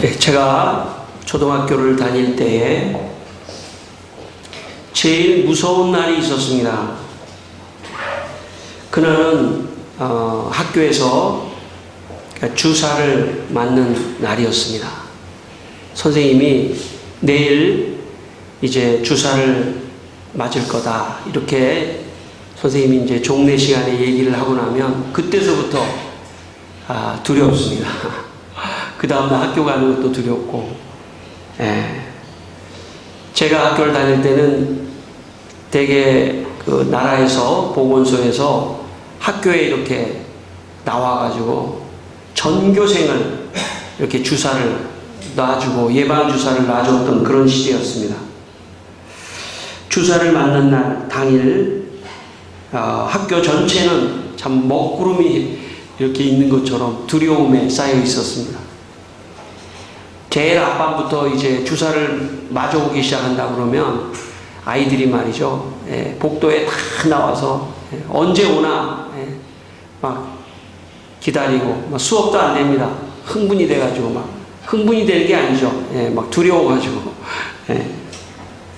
제가 초등학교를 다닐 때에 제일 무서운 날이 있었습니다. 그날은 학교에서 주사를 맞는 날이었습니다. 선생님이 내일 이제 주사를 맞을 거다 이렇게 선생님이 이제 종례 시간에 얘기를 하고 나면 그때서부터 두렵습니다. 그 다음날 학교 가는 것도 두렵고, 제가 학교를 다닐 때는 되게 그 나라에서 보건소에서 학교에 이렇게 나와가지고 전교생을 이렇게 주사를 놔주고 예방주사를 놔줬던 그런 시대였습니다. 주사를 맞는 날 당일 학교 전체는 참 먹구름이 이렇게 있는 것처럼 두려움에 쌓여 있었습니다. 제일 앞밤부터 이제 주사를 맞아오기 시작한다 그러면 아이들이 말이죠, 복도에 다 나와서 언제 오나 막 기다리고 막 수업도 안 됩니다. 흥분이 돼가지고 막 흥분이 되는 게 아니죠. 막 두려워가지고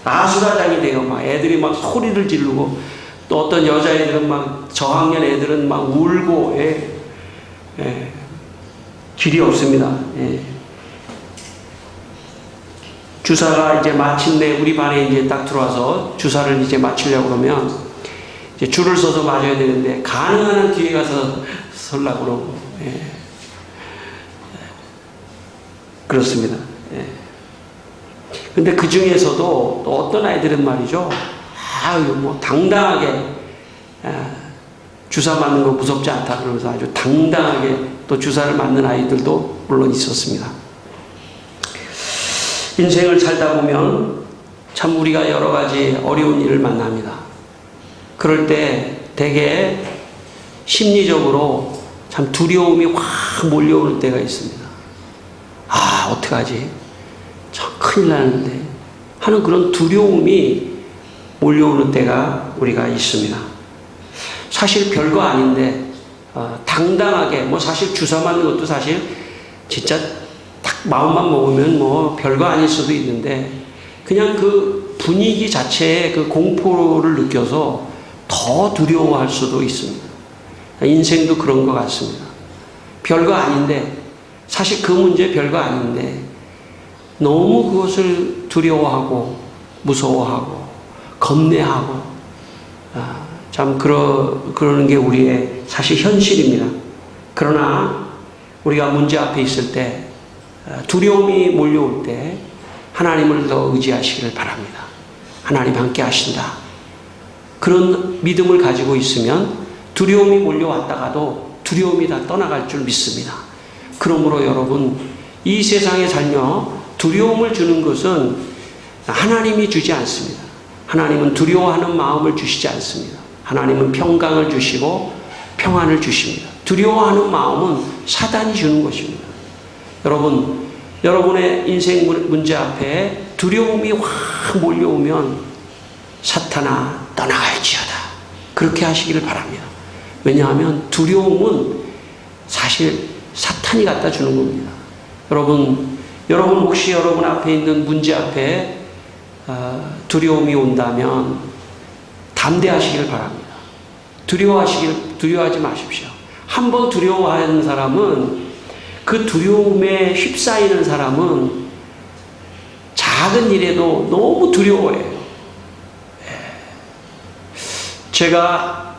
아수라장이 돼요. 막 애들이 막 소리를 지르고 또 어떤 여자애들은 막 저학년 애들은 막 울고 길이 없습니다. 주사가 이제 마침내 우리 반에 이제 딱 들어와서 주사를 이제 맞추려고 그러면 이제 줄을 서서 맞아야 되는데 가능한 한 뒤에 가서 설라고 그러고 그렇습니다. 근데 그 중에서도 또 어떤 아이들은 말이죠, 뭐 당당하게 주사 맞는 거 무섭지 않다 그러면서 아주 당당하게 또 주사를 맞는 아이들도 물론 있었습니다. 인생을 살다 보면 참 우리가 여러 가지 어려운 일을 만납니다. 그럴 때 되게 심리적으로 참 두려움이 확 몰려오는 때가 있습니다. 어떡하지? 참 큰일 나는데 하는 그런 두려움이 몰려오는 때가 우리가 있습니다. 사실 별거 아닌데 당당하게 뭐 사실 주사 맞는 것도 사실 진짜 딱 마음만 먹으면 뭐 별거 아닐 수도 있는데 그냥 그 분위기 자체의 그 공포를 느껴서 더 두려워할 수도 있습니다. 인생도 그런 것 같습니다. 별거 아닌데 사실 그 문제 별거 아닌데 너무 그것을 두려워하고 무서워하고 겁내하고 참 그러는 게 우리의 사실 현실입니다. 그러나 우리가 문제 앞에 있을 때 두려움이 몰려올 때 하나님을 더 의지하시기를 바랍니다. 하나님 함께 하신다. 그런 믿음을 가지고 있으면 두려움이 몰려왔다가도 두려움이 다 떠나갈 줄 믿습니다. 그러므로 여러분, 이 세상에 살며 두려움을 주는 것은 하나님이 주지 않습니다. 하나님은 두려워하는 마음을 주시지 않습니다. 하나님은 평강을 주시고 평안을 주십니다. 두려워하는 마음은 사단이 주는 것입니다. 여러분, 여러분의 인생 문제 앞에 두려움이 확 몰려오면 사탄아 떠나갈지어다. 그렇게 하시기를 바랍니다. 왜냐하면 두려움은 사실 사탄이 갖다 주는 겁니다. 여러분 혹시 여러분 앞에 있는 문제 앞에 두려움이 온다면 담대하시기를 바랍니다. 두려워하지 마십시오. 한번 두려워하는 사람은 그 두려움에 휩싸이는 사람은 작은 일에도 너무 두려워해요. 제가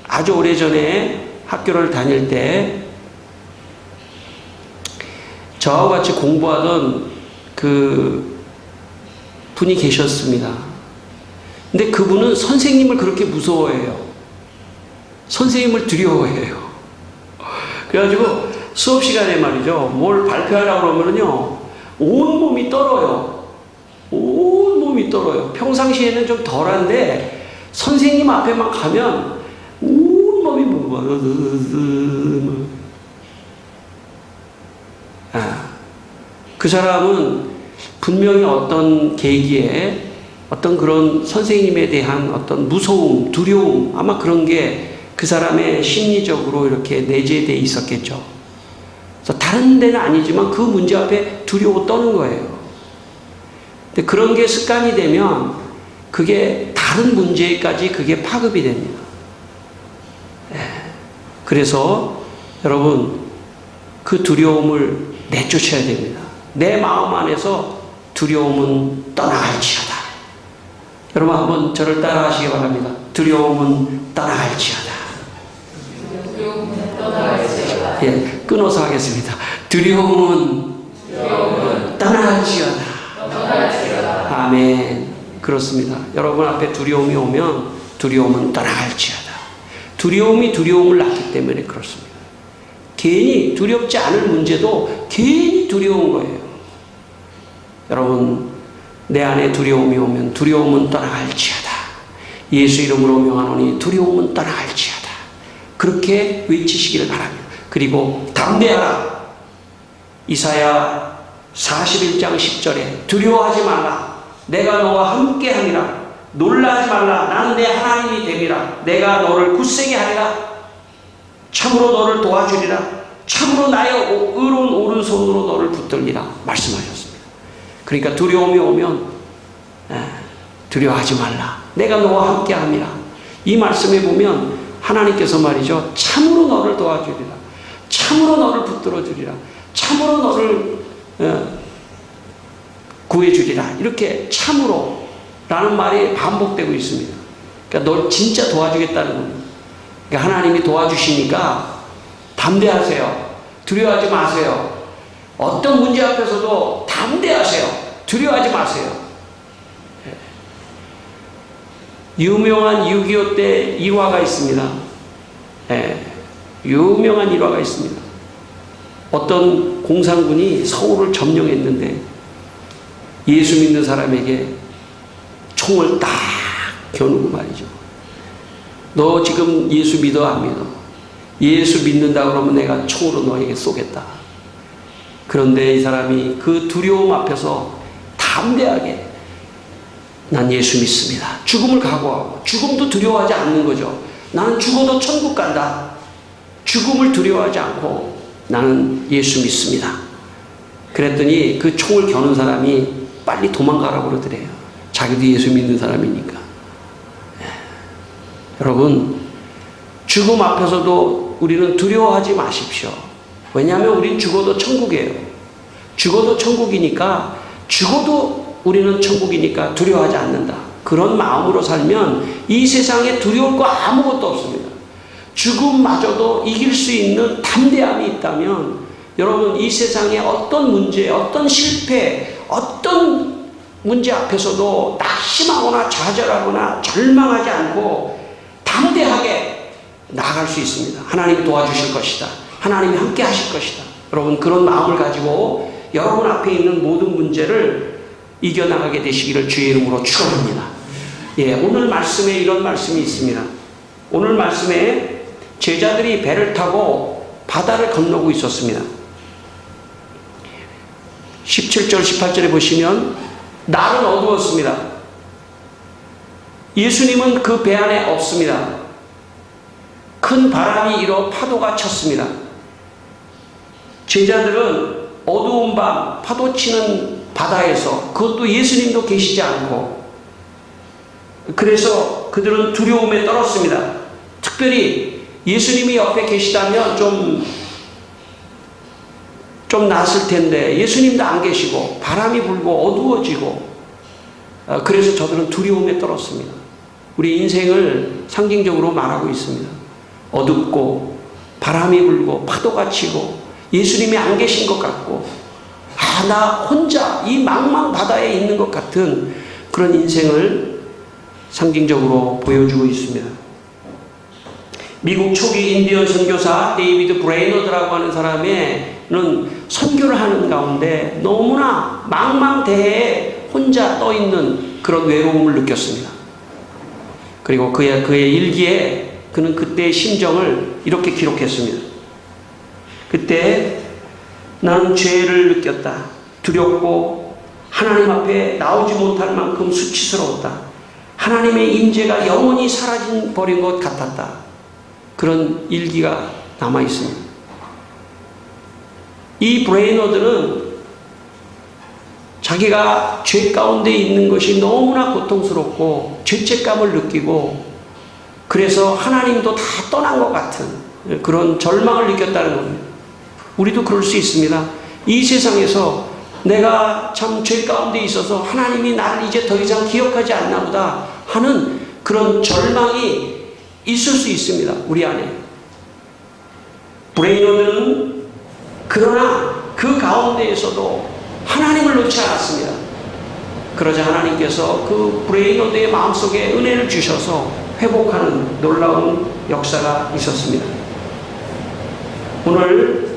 아주 오래전에 학교를 다닐 때 저와 같이 공부하던 그 분이 계셨습니다. 근데 그분은 선생님을 그렇게 무서워해요. 선생님을 두려워해요. 그래가지고 수업 시간에 말이죠, 뭘 발표하려고 그러면요, 온몸이 떨어요. 온몸이 떨어요. 평상시에는 좀 덜한데 선생님 앞에만 가면 온몸이 그 사람은 분명히 어떤 계기에 어떤 그런 선생님에 대한 어떤 무서움, 두려움, 아마 그런 게 그 사람의 심리적으로 이렇게 내재되어 있었겠죠. 그래서 다른 데는 아니지만 그 문제 앞에 두려워 떠는 거예요. 근데 그런 게 습관이 되면 그게 다른 문제까지 그게 파급이 됩니다. 그래서 여러분 그 두려움을 내쫓아야 됩니다. 내 마음 안에서 두려움은 떠나갈지어다. 여러분 한번 저를 따라하시기 바랍니다. 두려움은 떠나갈지어다. 두려움은 떠나갈지어다. 예, 끊어서 하겠습니다. 두려움은 떠나갈지어다. 아멘. 그렇습니다. 여러분 앞에 두려움이 오면 두려움은 떠나갈지어다. 두려움이 두려움을 낳기 때문에 그렇습니다. 괜히 두렵지 않을 문제도 괜히 두려운 거예요. 여러분 내 안에 두려움이 오면 두려움은 떠나갈지어다. 예수 이름으로 명하노니 두려움은 떠나갈지어다. 그렇게 외치시기를 바랍니다. 그리고 담대하라. 이사야 41장 10절에 두려워하지 말라. 내가 너와 함께하리라. 놀라지 말라. 나는 내 하나님이 됨이라. 내가 너를 굳세게 하리라. 참으로 너를 도와주리라. 참으로 나의 의로운 오른손으로 너를 붙들리라. 말씀하셨습니다. 그러니까 두려움이 오면 두려워하지 말라. 내가 너와 함께함이라. 이 말씀에 보면 하나님께서 말이죠. 참으로 너를 도와주리라. 참으로 너를 붙들어주리라. 참으로 너를 구해주리라. 이렇게 참으로 라는 말이 반복되고 있습니다. 그러니까 널 진짜 도와주겠다는 겁니다. 그러니까 하나님이 도와주시니까 담대하세요. 두려워하지 마세요. 어떤 문제 앞에서도 담대하세요. 두려워하지 마세요. 유명한 6.25 때 일화가 있습니다. 유명한 일화가 있습니다. 어떤 공산군이 서울을 점령했는데 예수 믿는 사람에게 총을 딱 겨누고 말이죠. 너 지금 예수 믿어 안 믿어? 예수 믿는다 그러면 내가 총으로 너에게 쏘겠다. 그런데 이 사람이 그 두려움 앞에서 담대하게 난 예수 믿습니다. 죽음을 각오하고 죽음도 두려워하지 않는 거죠. 나는 죽어도 천국 간다. 죽음을 두려워하지 않고 나는 예수 믿습니다. 그랬더니 그 총을 겨눈 사람이 빨리 도망가라고 그러더래요. 자기도 예수 믿는 사람이니까. 여러분 죽음 앞에서도 우리는 두려워하지 마십시오. 왜냐하면 우린 죽어도 천국이에요. 죽어도 천국이니까 죽어도 우리는 천국이니까 두려워하지 않는다. 그런 마음으로 살면 이 세상에 두려울 거 아무것도 없습니다. 죽음마저도 이길 수 있는 담대함이 있다면 여러분 이 세상에 어떤 문제, 어떤 실패, 어떤 문제 앞에서도 낙심하거나 좌절하거나 절망하지 않고 담대하게 나아갈 수 있습니다. 하나님이 도와주실 것이다. 하나님이 함께 하실 것이다. 여러분 그런 마음을 가지고 여러분 앞에 있는 모든 문제를 이겨나가게 되시기를 주의 이름으로 축원합니다. 예, 오늘 말씀에 이런 말씀이 있습니다. 오늘 말씀에 제자들이 배를 타고 바다를 건너고 있었습니다. 17절 18절에 보시면 날은 어두웠습니다. 예수님은 그 배 안에 없습니다. 큰 바람이 일어 파도가 쳤습니다. 제자들은 어두운 밤 파도 치는 바다에서 그것도 예수님도 계시지 않고 그래서 그들은 두려움에 떨었습니다. 특별히 예수님이 옆에 계시다면 좀 낫을 텐데 예수님도 안 계시고 바람이 불고 어두워지고 그래서 저들은 두려움에 떨었습니다. 우리 인생을 상징적으로 말하고 있습니다. 어둡고 바람이 불고 파도가 치고 예수님이 안 계신 것 같고 나 혼자 이 망망 바다에 있는 것 같은 그런 인생을 상징적으로 보여주고 있습니다. 미국 초기 인디언 선교사 데이비드 브레이너드라고 하는 사람은 선교를 하는 가운데 너무나 망망대해에 혼자 떠있는 그런 외로움을 느꼈습니다. 그리고 그의 일기에 그는 그때의 심정을 이렇게 기록했습니다. 그때 나는 죄를 느꼈다. 두렵고 하나님 앞에 나오지 못할 만큼 수치스러웠다. 하나님의 임재가 영원히 사라져 버린 것 같았다. 그런 일기가 남아 있습니다. 이 브레이너드는 자기가 죄 가운데 있는 것이 너무나 고통스럽고 죄책감을 느끼고 그래서 하나님도 다 떠난 것 같은 그런 절망을 느꼈다는 겁니다. 우리도 그럴 수 있습니다. 이 세상에서 내가 참 죄 가운데 있어서 하나님이 나를 이제 더 이상 기억하지 않나 보다 하는 그런 절망이 있을 수 있습니다. 우리 안에. 브레이너드는 그러나 그 가운데에서도 하나님을 놓지 않았습니다. 그러자 하나님께서 그 브레이너드의 마음속에 은혜를 주셔서 회복하는 놀라운 역사가 있었습니다. 오늘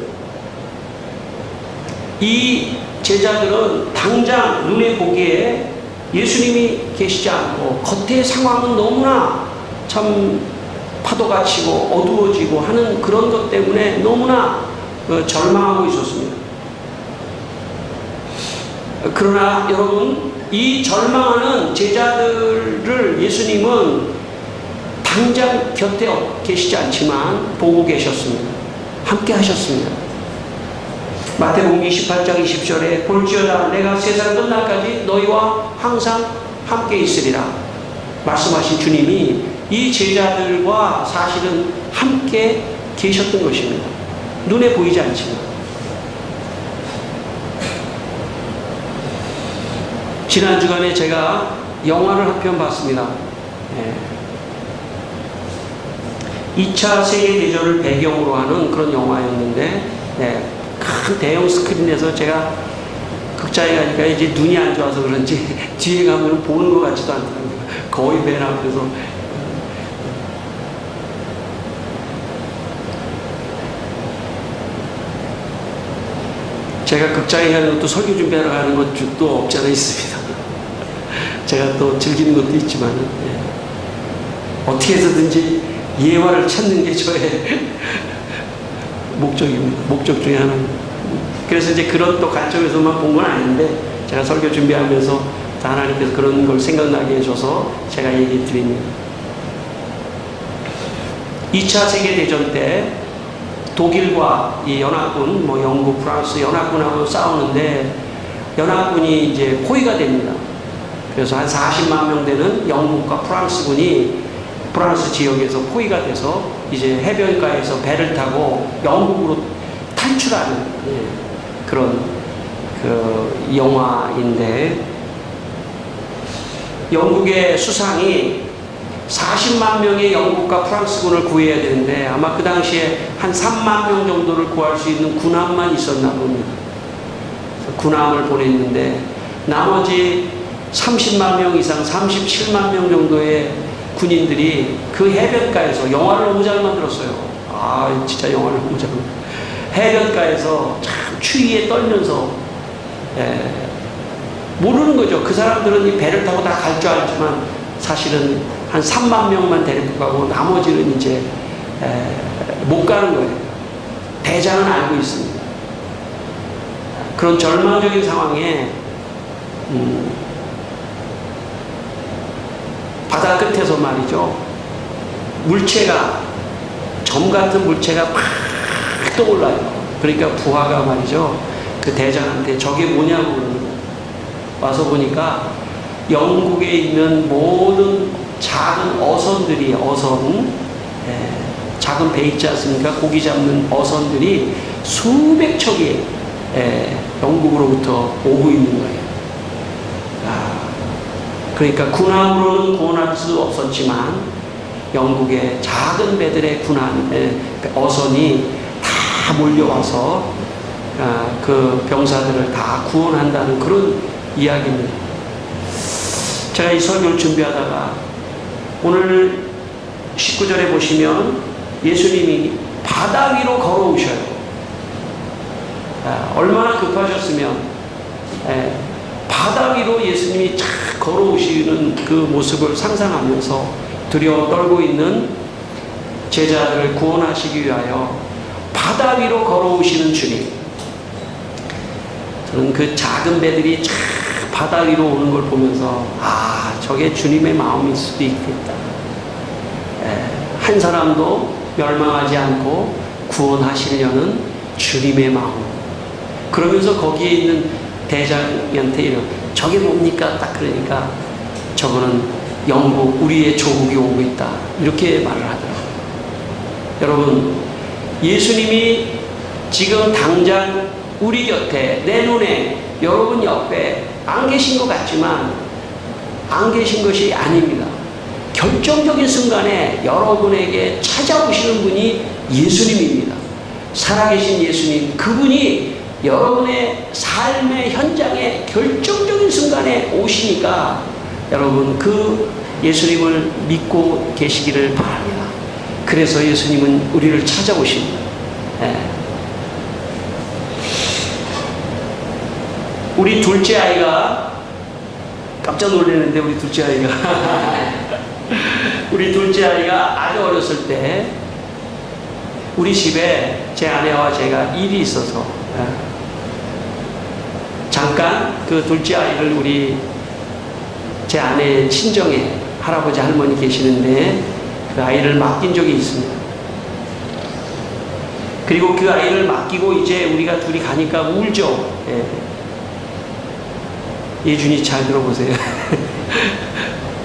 이 제자들은 당장 눈에 보기에 예수님이 계시지 않고 겉의 상황은 너무나 참 파도가 치고 어두워지고 하는 그런 것 때문에 너무나 절망하고 있었습니다. 그러나 여러분, 이 절망하는 제자들을 예수님은 당장 곁에 계시지 않지만 보고 계셨습니다. 함께 하셨습니다. 마태복음 28장 20절에 볼지어다 내가 세상 끝날까지 너희와 항상 함께 있으리라 말씀하신 주님이 이 제자들과 사실은 함께 계셨던 것입니다. 눈에 보이지 않지만. 지난 주간에 제가 영화를 한 편 봤습니다. 2차 세계대전을 배경으로 하는 그런 영화였는데 큰 대형 스크린에서 제가 극장에 가니까 이제 눈이 안 좋아서 그런지 뒤에 가면 보는 것 같지도 않더라고요. 거의 맨 앞에서. 제가 극장에 가는 것도 설교 준비하러 가는 것도 없지 않아 있습니다. 제가 또 즐기는 것도 있지만 어떻게 해서든지 예화를 찾는 게 저의 목적입니다. 목적 중에 하나입니다. 그래서 이제 그런 또 관점에서만 본 건 아닌데 제가 설교 준비하면서 하나님께서 그런 걸 생각나게 해줘서 제가 얘기 드립니다. 2차 세계대전 때 독일과 이 연합군, 영국, 프랑스 연합군하고 싸우는데 연합군이 이제 포위가 됩니다. 그래서 한 40만 명 되는 영국과 프랑스군이 프랑스 지역에서 포위가 돼서 이제 해변가에서 배를 타고 영국으로 탈출하는 그런 그 영화인데 영국의 수상이 40만 명의 영국과 프랑스군을 구해야 되는데 아마 그 당시에 한 3만 명 정도를 구할 수 있는 군함만 있었나 봅니다. 군함을 보냈는데 나머지 30만 명 이상 37만 명 정도의 군인들이 그 해변가에서 영화를 너무 잘 만들었어요. 아 진짜 영화를 너무 잘 만들었어요. 해변가에서 참 추위에 떨면서 모르는 거죠. 그 사람들은 이 배를 타고 다 갈 줄 알지만 사실은 한 3만 명만 데리고 가고 나머지는 이제 못 가는 거예요. 대장은 알고 있습니다. 그런 절망적인 상황에 바다 끝에서 말이죠. 물체가 점 같은 물체가 팍 떠올라요. 그러니까 부하가 말이죠. 그 대장한테 저게 뭐냐고 그러는 거예요. 와서 보니까 영국에 있는 모든 작은 어선들이 작은 배 있지 않습니까? 고기 잡는 어선들이 수백 척이 영국으로부터 오고 있는 거예요. 그러니까 군함으로는 구원할 수 없었지만 영국의 작은 배들의 어선이 다 몰려와서 그 병사들을 다 구원한다는 그런 이야기입니다. 제가 이 설교를 준비하다가 오늘 19절에 보시면 예수님이 바다 위로 걸어오셔요. 얼마나 급하셨으면 바다 위로 예수님이 착 걸어오시는 그 모습을 상상하면서 두려워 떨고 있는 제자들을 구원하시기 위하여 바다 위로 걸어오시는 주님. 저는 그 작은 배들이 착 바다 위로 오는 걸 보면서 저게 주님의 마음일 수도 있겠다. 한 사람도 멸망하지 않고 구원하시려는 주님의 마음. 그러면서 거기에 있는 대장한테 이런 저게 뭡니까? 딱 그러니까 저거는 영국, 우리의 조국이 오고 있다. 이렇게 말을 하더라고요. 여러분, 예수님이 지금 당장 우리 곁에, 내 눈에, 여러분 옆에 안 계신 것 같지만 안 계신 것이 아닙니다. 결정적인 순간에 여러분에게 찾아오시는 분이 예수님입니다. 살아계신 예수님, 그분이 여러분의 삶의 현장에 결정적인 순간에 오시니까 여러분 그 예수님을 믿고 계시기를 바랍니다. 그래서 예수님은 우리를 찾아오십니다. 우리 둘째 아이가 깜짝 놀랐는데 우리 둘째 아이가 우리 둘째 아이가 아주 어렸을 때 우리 집에 제 아내와 제가 일이 있어서 잠깐 그 둘째 아이를 우리 제 아내의 친정에 할아버지 할머니 계시는데 그 아이를 맡긴 적이 있습니다. 그리고 그 아이를 맡기고 이제 우리가 둘이 가니까 울죠. 예준이 잘 들어보세요.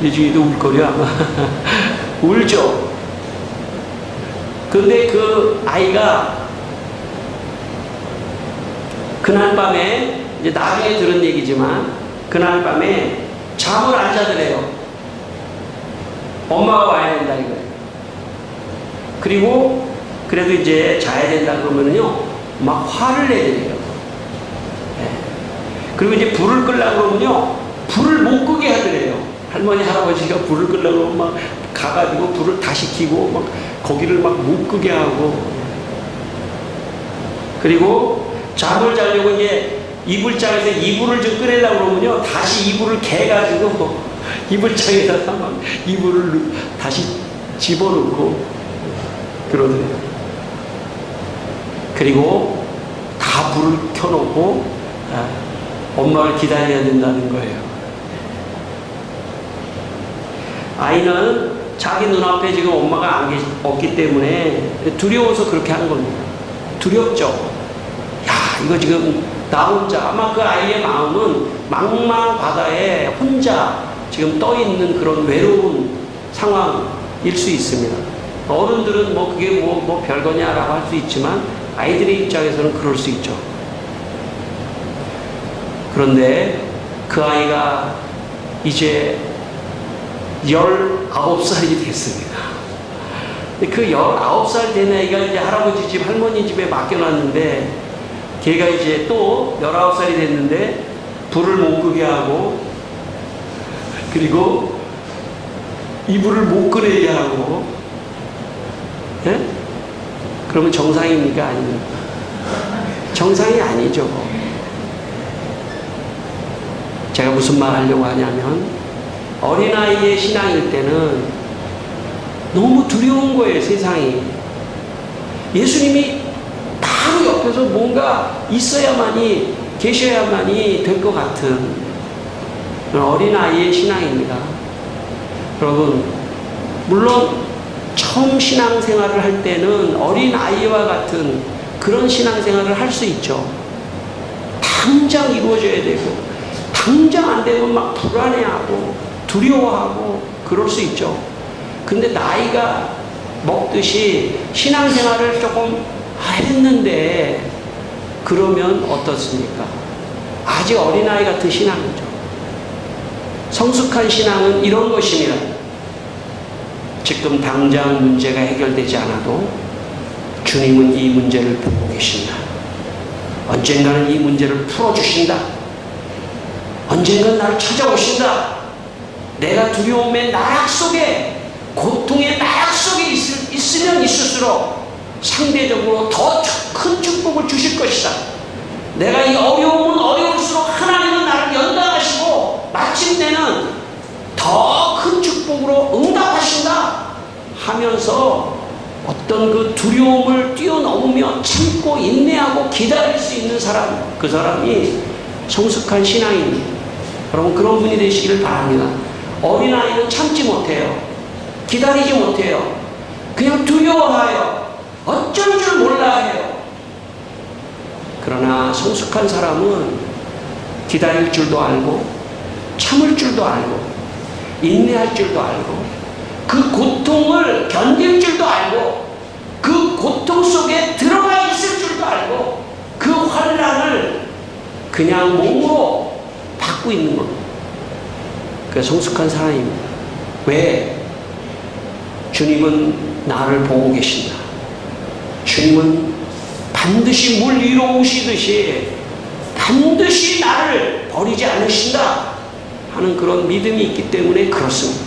예준이도 울거려 아마. 울죠. 근데 그 아이가 그날 밤에 이제 나중에 들은 얘기지만 그날 밤에 잠을 안 자더래요. 엄마가 와야 된다 이거예요. 그리고 그래도 이제 자야 된다 그러면은요 막 화를 내더래요. 그리고 이제 불을 끄려고 그러면요 불을 못 끄게 하더래요. 할머니 할아버지가 불을 끄려고 그러면 막 가가지고 불을 다시 켜고 막 거기를 막 못 끄게 하고, 그리고 잠을 자려고 이제 이불장에서 이불을 좀 꺼내려고 그러면요 다시 이불을 개가지고 이불장에다가 막 이불을 다시 집어넣고 그러더래요. 그리고 다 불을 켜놓고 엄마를 기다려야 된다는 거예요. 아이는 자기 눈앞에 지금 엄마가 없기 때문에 두려워서 그렇게 하는 겁니다. 두렵죠. 야, 이거 지금 나 혼자, 아마 그 아이의 마음은 망망 바다에 혼자 지금 떠 있는 그런 외로운 상황일 수 있습니다. 어른들은 뭐 그게 뭐 별거냐라고 할 수 있지만 아이들의 입장에서는 그럴 수 있죠. 그런데 그 아이가 이제 19살이 됐습니다. 그 19살 된 아이가 이제 할아버지 집, 할머니 집에 맡겨놨는데 걔가 이제 또 19살이 됐는데 불을 못 끄게 하고 그리고 이불을 못 꺼내게 하고, 예? 그러면 정상입니까? 아닙니까? 정상이 아니죠. 제가 무슨 말 하려고 하냐면 어린아이의 신앙일 때는 너무 두려운 거예요, 세상이. 예수님이 바로 옆에서 뭔가 있어야만이, 계셔야만이 될 것 같은 어린아이의 신앙입니다. 여러분, 물론 처음 신앙생활을 할 때는 어린아이와 같은 그런 신앙생활을 할 수 있죠. 당장 이루어져야 되고 당장 안 되면 막 불안해하고 두려워하고 그럴 수 있죠. 근데 나이가 먹듯이 신앙생활을 조금 했는데 그러면 어떻습니까? 아직 어린아이 같은 신앙이죠. 성숙한 신앙은 이런 것입니다. 지금 당장 문제가 해결되지 않아도 주님은 이 문제를 보고 계신다. 언젠가는 이 문제를 풀어주신다. 언젠가는 나를 찾아오신다. 내가 두려움의 나락 속에, 고통의 나락 속에 있으면 있을수록 상대적으로 더 큰 축복을 주실 것이다. 내가 이 어려움은 어려울수록 하나님은 나를 연단하시고 마침내는 더 큰 축복으로 응답하신다 하면서 어떤 그 두려움을 뛰어넘으며 참고 인내하고 기다릴 수 있는 사람, 그 사람이 성숙한 신앙입니다. 여러분, 그런 분이 되시기를 바랍니다. 어린아이는 참지 못해요. 기다리지 못해요. 그냥 두려워하여 어쩔 줄 몰라 해요. 그러나 성숙한 사람은 기다릴 줄도 알고 참을 줄도 알고 인내할 줄도 알고 그 고통을 견딜 줄도 알고 그 고통 속에 들어가 있을 줄도 알고 그 환난을 그냥 몸으로 받고 있는 겁니다. 그 성숙한 사람입니다. 왜? 주님은 나를 보고 계신다. 주님은 반드시 물 위로 오시듯이 반드시 나를 버리지 않으신다 하는 그런 믿음이 있기 때문에 그렇습니다.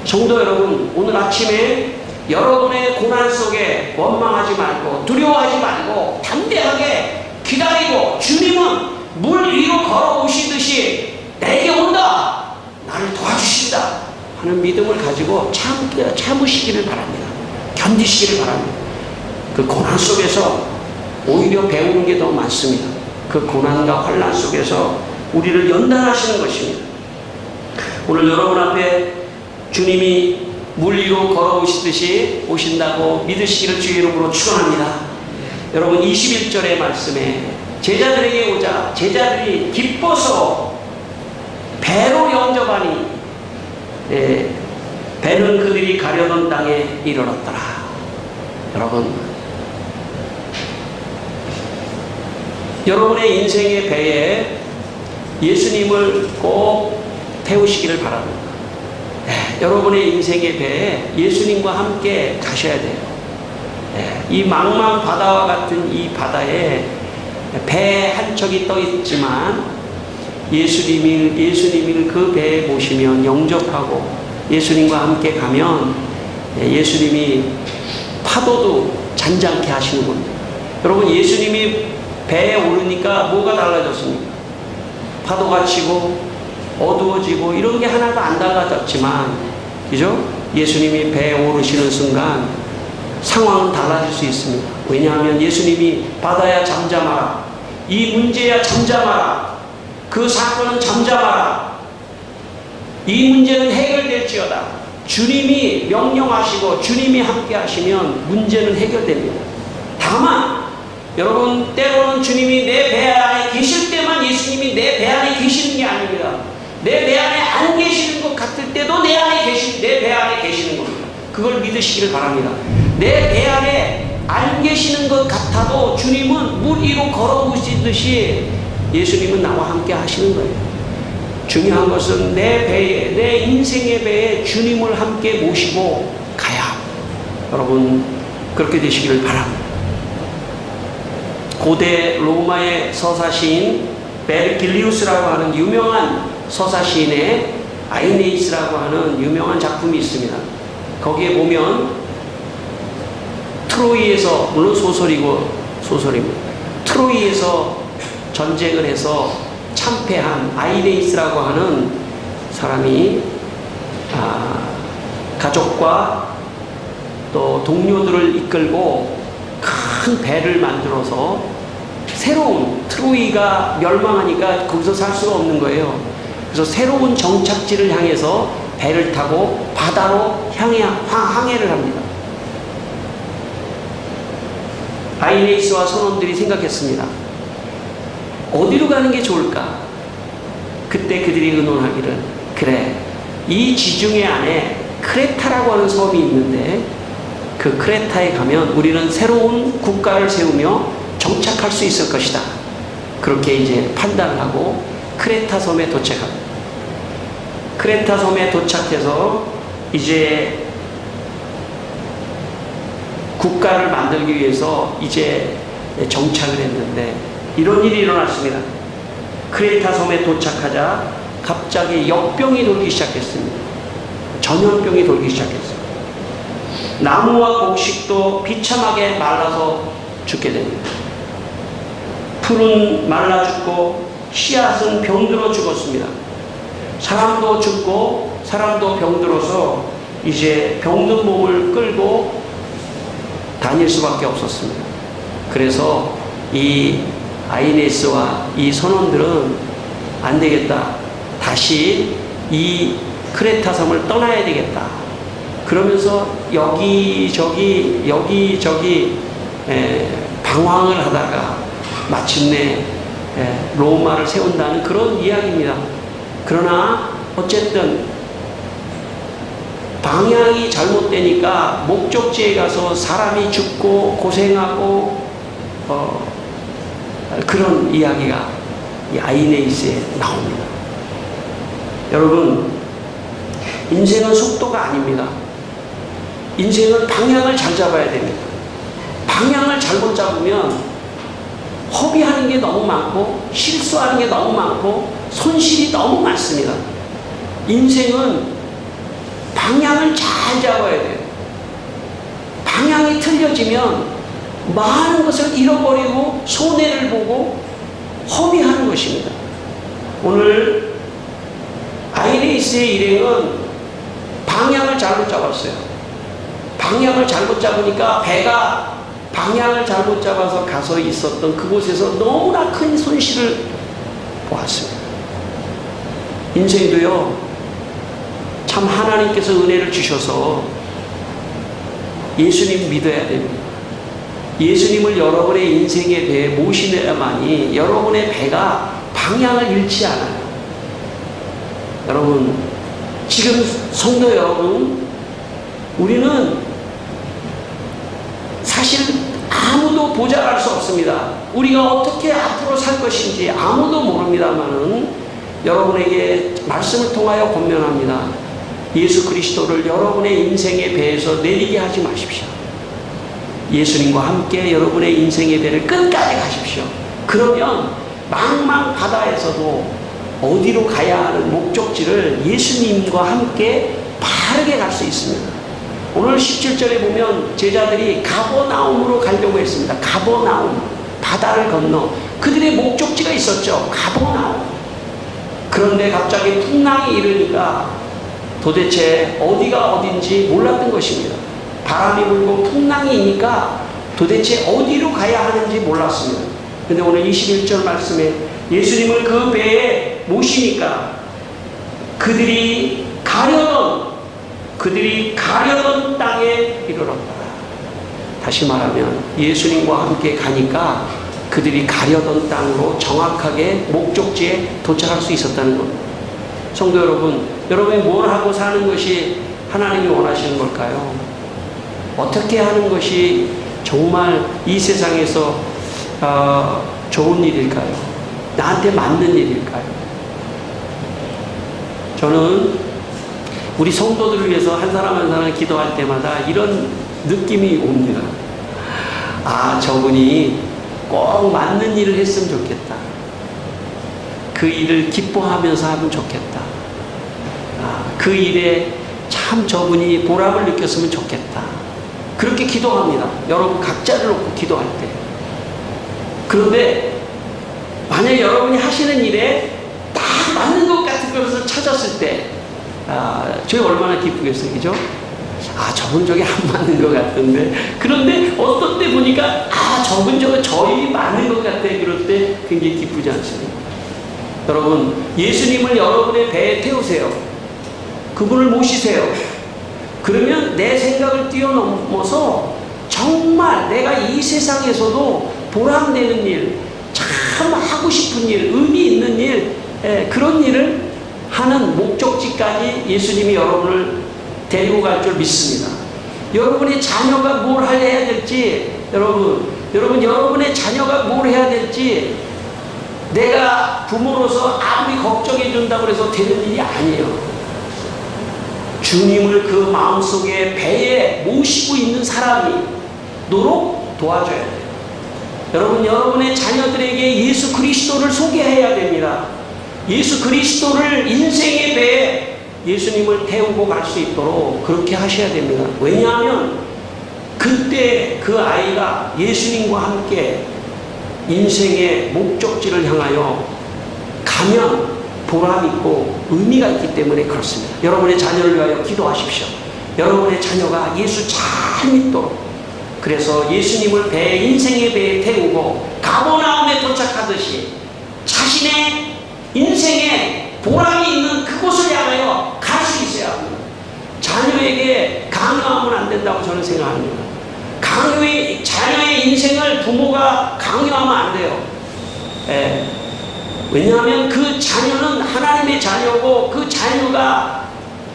성도 여러분, 오늘 아침에 여러분의 고난 속에 원망하지 말고 두려워하지 말고 담대하게 기다리고 주님은 물 위로 걸어오시듯이 내게 온다, 나를 도와주신다 하는 믿음을 가지고 참으시기를 바랍니다. 견디시기를 바랍니다. 그 고난 속에서 오히려 배우는 게 더 많습니다. 그 고난과 환난 속에서 우리를 연단하시는 것입니다. 오늘 여러분 앞에 주님이 물 위로 걸어오시듯이 오신다고 믿으시기를 주의 이름으로 축원합니다. 여러분 21절의 말씀에 제자들에게 오자 제자들이 기뻐서 배로 영접하니 배는 그들이 가려던 땅에 이르렀더라. 여러분의 인생의 배에 예수님을 꼭 태우시기를 바랍니다. 여러분의 인생의 배에 예수님과 함께 가셔야 돼요. 이 망망 바다와 같은 이 바다에 배 한 척이 떠 있지만 예수님을 그 배에 모시면 영접하고 예수님과 함께 가면 예수님이 파도도 잔잔케 하시는 겁니다. 여러분 예수님이 배에 오르니까 뭐가 달라졌습니까? 파도가 치고 어두워지고 이런 게 하나도 안 달라졌지만, 그죠? 예수님이 배에 오르시는 순간 상황은 달라질 수 있습니다. 왜냐하면 예수님이 바다야 잠잠하라, 이 문제야 잠잠하라, 그 사건은 잠잠하라, 이 문제는 해결될지어다. 주님이 명령하시고 주님이 함께 하시면 문제는 해결됩니다. 다만 여러분 때로는 주님이 내 배 안에 계실 때만 예수님이 내 배 안에 계시는 게 아닙니다. 내 배 안에 안 계시는 것 같을 때도 내 배 안에 계시는 겁니다. 그걸 믿으시기를 바랍니다. 내 배 안에 안 계시는 것 같아도 주님은 물 위로 걸어오시듯이 예수님은 나와 함께 하시는 거예요. 중요한 것은 내 배에, 내 인생의 배에 주님을 함께 모시고 가야, 여러분 그렇게 되시기를 바랍니다. 고대 로마의 서사시인 베르길리우스라고 하는 유명한 서사시인의 아이네이스라고 하는 유명한 작품이 있습니다. 거기에 보면 트로이에서, 물론 소설입니다. 트로이에서 전쟁을 해서 참패한 아이네이스라고 하는 사람이 가족과 또 동료들을 이끌고 큰 배를 만들어서 새로운, 트로이가 멸망하니까 거기서 살 수가 없는 거예요. 그래서 새로운 정착지를 향해서 배를 타고 바다로 항해를 합니다. 아이네이스와 선원들이 생각했습니다. 어디로 가는 게 좋을까? 그때 그들이 의논하기를, 그래, 이 지중해 안에 크레타라고 하는 섬이 있는데 그 크레타에 가면 우리는 새로운 국가를 세우며 정착할 수 있을 것이다. 그렇게 이제 판단을 하고 크레타 섬에 도착합니다. 크레타 섬에 도착해서 이제 국가를 만들기 위해서 이제 정착을 했는데 이런 일이 일어났습니다. 크레타 섬에 도착하자 갑자기 역병이 돌기 시작했습니다. 전염병이 돌기 시작했습니다. 나무와 곡식도 비참하게 말라서 죽게 됩니다. 풀은 말라 죽고 씨앗은 병들어 죽었습니다. 사람도 죽고 사람도 병들어서 이제 병든 몸을 끌고 다닐 수밖에 없었습니다. 그래서 이 아이네스와 이 선원들은 안 되겠다, 다시 이 크레타 섬을 떠나야 되겠다. 그러면서 여기저기 방황을 하다가 마침내 로마를 세운다는 그런 이야기입니다. 그러나 어쨌든 방향이 잘못되니까 목적지에 가서 사람이 죽고 고생하고 그런 이야기가 이 아이네이스에 나옵니다. 여러분, 인생은 속도가 아닙니다. 인생은 방향을 잘 잡아야 됩니다. 방향을 잘못 잡으면 허비하는 게 너무 많고 실수하는 게 너무 많고 손실이 너무 많습니다. 인생은 방향을 잘 잡아야 돼요. 방향이 틀려지면 많은 것을 잃어버리고 손해를 보고 허비하는 것입니다. 오늘 아이네이스의 일행은 방향을 잘못 잡았어요. 방향을 잘못 잡으니까 배가 방향을 잘못 잡아서 가서 있었던 그곳에서 너무나 큰 손실을 보았습니다. 인생도요, 참 하나님께서 은혜를 주셔서 예수님 믿어야 됩니다. 예수님을 여러분의 인생의 배에 모시내야만이 여러분의 배가 방향을 잃지 않아요. 여러분, 지금 성도 여러분, 우리는 사실 아무도 보장할 수 없습니다. 우리가 어떻게 앞으로 살 것인지 아무도 모릅니다만은 여러분에게 말씀을 통하여 권면합니다. 예수 그리스도를 여러분의 인생의 배에서 내리게 하지 마십시오. 예수님과 함께 여러분의 인생의 배를 끝까지 가십시오. 그러면 망망 바다에서도 어디로 가야 하는 목적지를 예수님과 함께 바르게 갈 수 있습니다. 오늘 17절에 보면 제자들이 가버나움으로 가려고 했습니다. 가버나움, 바다를 건너. 그들의 목적지가 있었죠. 가버나움. 그런데 갑자기 풍랑이 일으니까 도대체 어디가 어딘지 몰랐던 것입니다. 바람이 불고 풍랑이니까 도대체 어디로 가야 하는지 몰랐습니다. 근데 오늘 21절 말씀에 예수님을 그 배에 모시니까 그들이 가려던 땅에 이르렀다. 다시 말하면 예수님과 함께 가니까 그들이 가려던 땅으로 정확하게 목적지에 도착할 수 있었다는 겁니다. 성도 여러분, 여러분이 뭘 하고 사는 것이 하나님이 원하시는 걸까요? 어떻게 하는 것이 정말 이 세상에서 좋은 일일까요? 나한테 맞는 일일까요? 저는 우리 성도들을 위해서 한 사람 한 사람 기도할 때마다 이런 느낌이 옵니다. 아, 저분이 꼭 맞는 일을 했으면 좋겠다. 그 일을 기뻐하면서 하면 좋겠다. 아, 그 일에 참 저분이 보람을 느꼈으면 좋겠다. 그렇게 기도합니다. 여러분 각자를 놓고 기도할 때. 그런데 만약 여러분이 하시는 일에 딱 맞는 것 같은 것을 찾았을 때 저희 얼마나 기쁘겠어요, 그죠? 저분 저게 안 맞는 것 같은데. 그런데 어떤 때 보니까 저분 저 일이 맞는 것 같아. 그럴 때 굉장히 기쁘지 않습니까? 여러분, 예수님을 여러분의 배에 태우세요. 그분을 모시세요. 그러면 내 생각을 뛰어넘어서 정말 내가 이 세상에서도 보람되는 일, 참 하고 싶은 일, 의미 있는 일, 그런 일을 하는 목적지까지 예수님이 여러분을 데리고 갈 줄 믿습니다. 여러분의 자녀가 뭘 해야 될지, 여러분의 자녀가 뭘 해야 될지 내가 부모로서 아무리 걱정해 준다고 해서 되는 일이 아니에요. 주님을 그 마음속에 배에 모시고 있는 사람이 도록 도와줘야 돼요. 여러분의 자녀들에게 예수 그리스도를 소개해야 됩니다. 예수 그리스도를 인생의 배에 예수님을 태우고 갈 수 있도록 그렇게 하셔야 됩니다. 왜냐하면 그때 그 아이가 예수님과 함께 인생의 목적지를 향하여 가면 보람있고 의미가 있기 때문에 그렇습니다. 여러분의 자녀를 위하여 기도하십시오. 여러분의 자녀가 예수 잘 믿도록, 그래서 예수님을 인생의 배에 태우고 가버나움에 도착하듯이 자신의 인생에 보람이 있는 그곳을 향하여 갈 수 있어야 합니다. 자녀에게 강요하면 안 된다고 저는 생각합니다. 자녀의 인생을 부모가 강요하면 안 돼요. 왜냐하면 그 자녀는 하나님의 자녀고 그 자녀가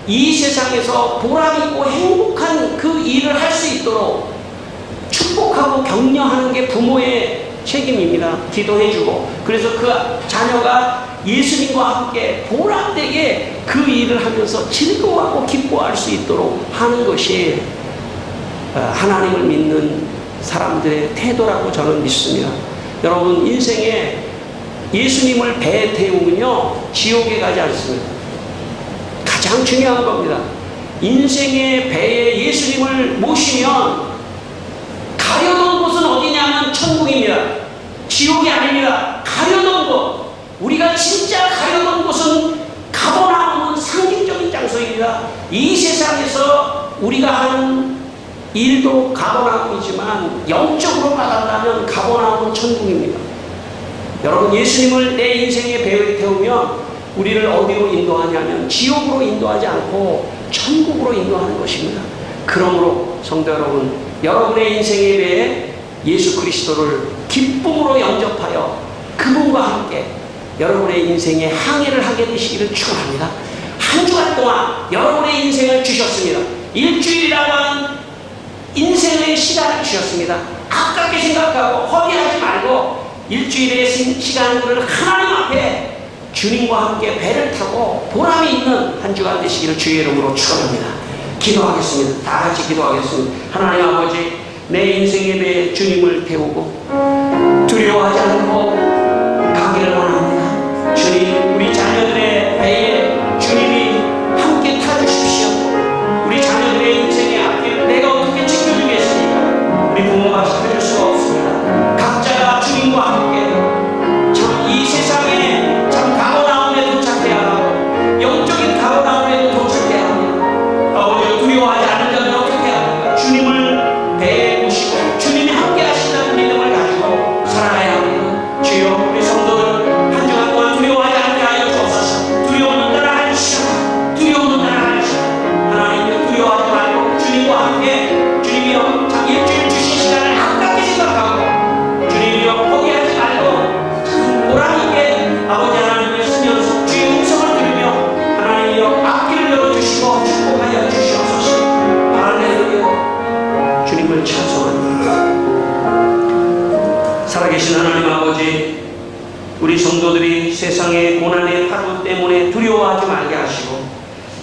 이 세상에서 보람있고 행복한 그 일을 할 수 있도록 축복하고 격려하는 게 부모의 책임입니다. 기도해주고, 그래서 그 자녀가 예수님과 함께 보람되게 그 일을 하면서 즐거워하고 기뻐할 수 있도록 하는 것이 하나님을 믿는 사람들의 태도라고 저는 믿습니다. 여러분, 인생에 예수님을 배에 태우면요 지옥에 가지 않습니다. 가장 중요한 겁니다. 인생의 배에 예수님을 모시면 가려던 곳은 어디냐면 천국입니다. 지옥이 아닙니다. 가려던 곳, 우리가 진짜 가려던 곳은 가버나움은 상징적인 장소입니다. 이 세상에서 우리가 하는 일도 가버나움이지만 영적으로 말한다면 가버나움은 천국입니다. 여러분, 예수님을 내 인생의 배에 태우면 우리를 어디로 인도하냐면 지옥으로 인도하지 않고 천국으로 인도하는 것입니다. 그러므로 성도 여러분, 여러분의 인생의 배에 예수 그리스도를 기쁨으로 영접하여 그분과 함께 여러분의 인생의 항해를 하게 되시기를 축원합니다. 한 주간 동안 여러분의 인생을 주셨습니다. 일주일이라고 하는 인생의 시간을 주셨습니다. 아깝게 생각하고 허비하지 말고 일주일의 시간들을 하나님 앞에 주님과 함께 배를 타고 보람이 있는 한 주간 되시기를 주의 이름으로 축원합니다. 기도하겠습니다. 다 같이 기도하겠습니다. 하나님 아버지, 내 인생의 배에 주님을 태우고 두려워하지 않고 가기를 원합니다. 주님, 우리 자녀들의 배에 주님이 함께 타주십시오. 우리 자녀들의 인생의 앞길을 내가 어떻게 지켜주겠습니까? 우리 부모가 지켜줄 수가 없습니다. 각자가 주님과 함께 참 이 세상에 참 가버나움에 도착해야 하고 영적인 가버나움에도 도착해야 합니다. 아버지, 두려워하지 않는 자는 어떻게 합니까? 주님을 배에 모시고 주님이 함께 하신다는 믿음을 가지고 살아가야 합니다. 주여, 우리 성도들 한 주간 동안 두려워하지 않게 하여 주옵소서. 두려움은 따라갈 시간, 두려움은 따라갈 시간. 하나님을 두려워하지 말고 주님과 함께 주님이여 참 일주일 주신 시간을 아깝게 생각하고 주님이여 포기하지 말고 보람있게 아버지 하나님을 쓰면서 주의 음성을 들으며 하나님이여 앞길을 열어주시고 축복하여 주시옵소서. 할렐루야. 주님을 찬송합니다. 살아계신 하나님 아버지, 우리 성도들이 세상의 고난의 파도 때문에 두려워하지 말게 하시고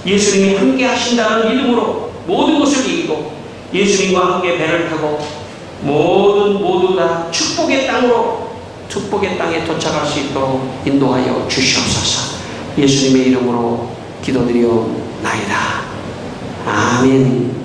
예수님이 함께 하신다는 믿음으로 모든 것을 이기고 예수님과 함께 배를 타고 모두 다 축복의 땅으로, 축복의 땅에 도착할 수 있도록 인도하여 주시옵소서. 예수님의 이름으로 기도드리옵나이다. 아멘.